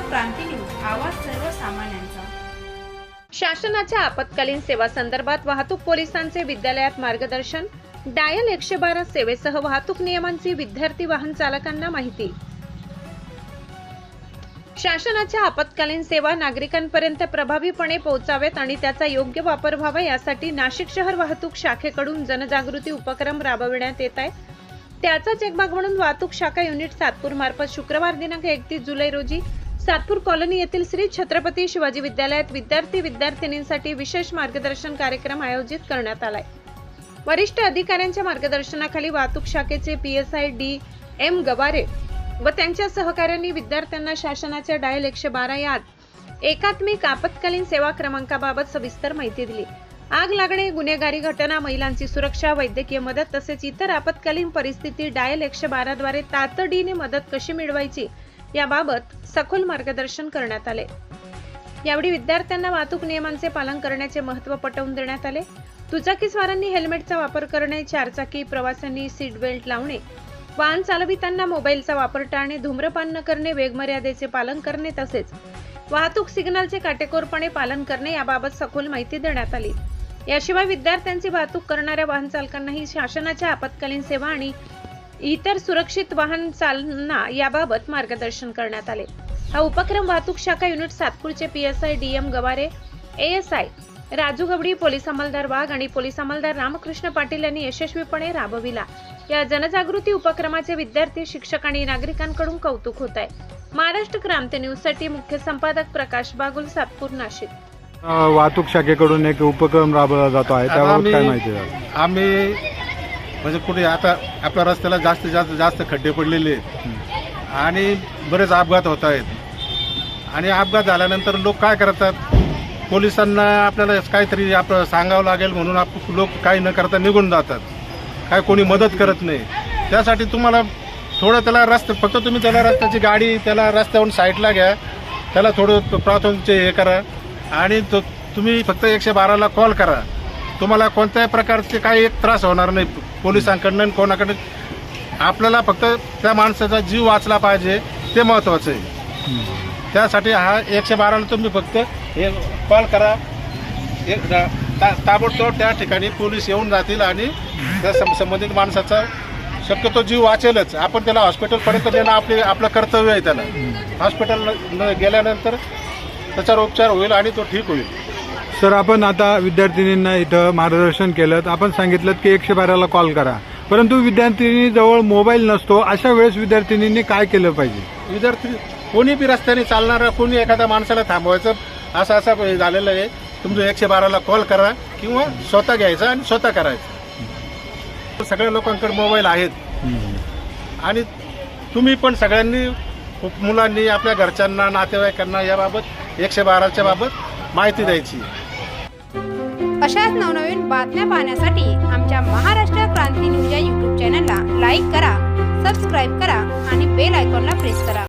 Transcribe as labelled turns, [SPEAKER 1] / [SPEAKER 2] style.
[SPEAKER 1] क्रांती news, आवाज सर्वसामान्यांचा।
[SPEAKER 2] शासनाच्या आपत्कालीन सेवा संदर्भात वाहतूक पोलिसांचे विद्यालयात मार्गदर्शन, डायल 112 सेवेसह वाहतूक नियमांची विद्यार्थी वाहन चालकांना माहिती। शासनाच्या आपत्कालीन सेवा नागरिकांपर्यंत प्रभावीपणे पोहोचावेत आणि त्याचा योग्य वापर व्हावा यासाठी नाशिक शहर वाहतूक शाखेकडून जनजागृती उपक्रम राबविण्यात येत आहे। त्याचाच एक भाग म्हणून वाहतूक शाखा युनिट सातपूर मार्फत शुक्रवार दिनांक 31 जुलै रोजी सातपूर कॉलनी येथील श्री छत्रपती शिवाजी विद्यालयात विद्यार्थिनींसाठी विशेष मार्गदर्शन कार्यक्रम आयोजित करण्यात आलाय। वरिष्ठ अधिकाऱ्यांच्या मार्गदर्शनाखाली वाहतूक शाखेचे PSI DM गवारे व त्यांच्या सहकाऱ्यांनी विद्यार्थ्यांना शासनाच्या डायल 112 या एकात्मिक आपत्कालीन सेवा क्रमांकाबाबत सविस्तर माहिती दिली। आग लागणे, गुन्हेगारी घटना, महिलांची सुरक्षा, वैद्यकीय मदत तसेच इतर आपत्कालीन परिस्थिती डायल 112 द्वारे तातडीने मदत कशी मिळवायची याबाबत सखोल मार्गदर्शन करण्यात आले। यावेळी विद्यार्थ्यांना वाहतूक नियमांचे पालन करण्याचे महत्त्व पटवून देण्यात आले। दुचाकीस्वारांनी हेल्मेटचा वापर करणे, चारचाकी प्रवाशांनी सीट बेल्ट लावणे, वाहन चालविताना मोबाईलचा वापर टाळणे, धूम्रपान न करणे, वेगमर्यादेचे पालन करणे तसेच वाहतूक सिग्नलचे काटेकोरपणे पालन करणे याबाबत सखोल माहिती देण्यात आली। याशिवाय विद्यार्थ्यांची वाहतूक करणाऱ्या वाहन चालकांनाही शासनाच्या आपत्कालीन सेवा आणि इतर सुरक्षित वाहन चालना याबाबत मार्गदर्शन करण्यात आले। हा उपक्रम वाहतूक शाखा unit सातपूरचे PSI DM Gaware, ASI Raju Gawdi, police अंमलदार वाघ आणि पोलीस अंमलदार रामकृष्ण पाटील यांनी यशस्वीपणे राबविला। या जनजागृती उपक्रमाचे विद्यार्थी, शिक्षक आणि नागरिकांकडून कौतुक होत आहे। महाराष्ट्र क्रांती न्यूज साठी मुख्य संपादक प्रकाश बागुल, सातपूर, नाशिक।
[SPEAKER 3] वाहतूक शाखेकडून एक उपक्रम राबवला जातो आहे, त्याबाबत काय माहिती आहे?
[SPEAKER 4] आम्ही म्हणजे कुठे आता आपल्या रस्त्याला जास्त खड्डे पडलेले आहेत आणि बरेच अपघात होत आहेत आणि अपघात झाल्यानंतर लोक काय करतात, पोलिसांना आपल्याला काहीतरी आपलं सांगावं लागेल म्हणून लोक काही न करता निघून जातात, काय कोणी मदत करत नाही। त्यासाठी तुम्हाला थोडं त्याला फक्त तुम्ही त्याला रस्त्याची गाडी त्याला रस्त्यावरून साईडला घ्या, त्याला थोडं प्राथमिक हे करा आणि तुम्ही फक्त 112ला कॉल करा। तुम्हाला कोणत्याही प्रकारचे काही एक त्रास होणार नाही पोलिसांकडनं कोणाकडे। आपल्याला फक्त त्या माणसाचा जीव वाचला पाहिजे ते महत्त्वाचं आहे। त्यासाठी हा 112ला तुम्ही फक्त हे कॉल करा, ताबडतोब त्या ठिकाणी पोलीस येऊन जातील आणि त्या संबंधित माणसाचा शक्यतो जीव वाचेलच। आपण त्याला हॉस्पिटलपर्यंत नेणं आपलं कर्तव्य आहे। त्याला हॉस्पिटल गेल्यानंतर त्याच्यावर उपचार होईल आणि तो ठीक होईल।
[SPEAKER 3] सर, आपण आता विद्यार्थिनींना इथं मार्गदर्शन केलं, आपण सांगितलं की 112ला कॉल करा, परंतु विद्यार्थिनीजवळ मोबाईल नसतो, अशा वेळेस विद्यार्थिनींनी काय केलं पाहिजे?
[SPEAKER 4] विद्यार्थी कोणी बी रस्त्याने चालणारा कोणी एखाद्या माणसाला थांबवायचं असं झालेलं आहे। तुम्ही 112ला कॉल करा किंवा स्वतः घ्यायचा आणि स्वतः करायचं। सगळ्या लोकांकडे मोबाईल आहेत आणि तुम्ही पण सगळ्यांनी मुलांनी आपल्या घरच्यांना, नातेवाईकांना याबाबत 112च्या बाबत माहिती द्यायची।
[SPEAKER 1] अशाच नवनवीन बातम्या पाहण्यासाठी आमच्या महाराष्ट्र क्रांती न्यूज या YouTube चॅनलला लाईक करा, सबस्क्राईब करा आणि बेल आयकॉनला प्रेस करा।